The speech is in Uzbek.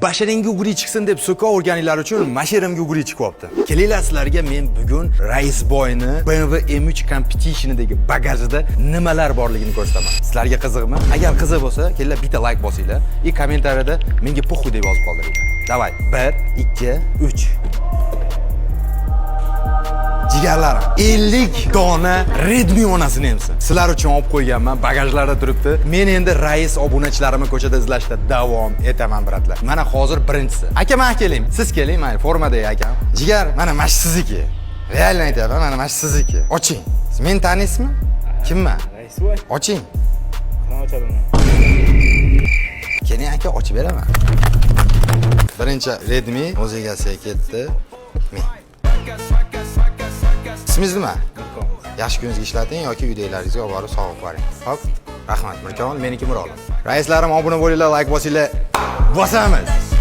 basharingga ugri chiqsin deb so'ka o'rganinglar uchun mashiramga ugri chiqyapti. Kelinglar sizlarga men bugun Raisboyni BMW M3 Competition'idagi bagajida nimalar borligini ko'rsataman. Sizlarga qiziqmi? Agar qiziq bo'lsa, kelinglar bitta like bosinglar va kommentariyada menga puxu deb yozib qoldiringlar. Davay, 1, 2, 3. Jigarlarim, 50 dona Redmi onasini emsin. Sizlar uchun olib qo'yganman, bagajlarda turibdi. Men endi Rais obunachilarimni ko'chada izlashda davom etaman, bratlar. Mana hozir birinchisi. Aka, men keling. Siz keling, mana formadagi akam. Jigar, mana mash sizniki. Realni aytaman, mana mash sizniki. Oching. Siz meni taniysizmi? Kimman? Raisboy. Oching. Men ochaman. Keling aka, ochib beraman. Birinchi Redmi o'z egasiga ketdi. Men. İsmingiz nima? Yaxshi kuningizga ishlating yoki uydagilaringizga olib borib sog'ib qo'ying. Hop, rahmat. Mirkamol, meniki Mirolim. Raislarim, obuna bo'linglar, like bosinglar. Bosamiz.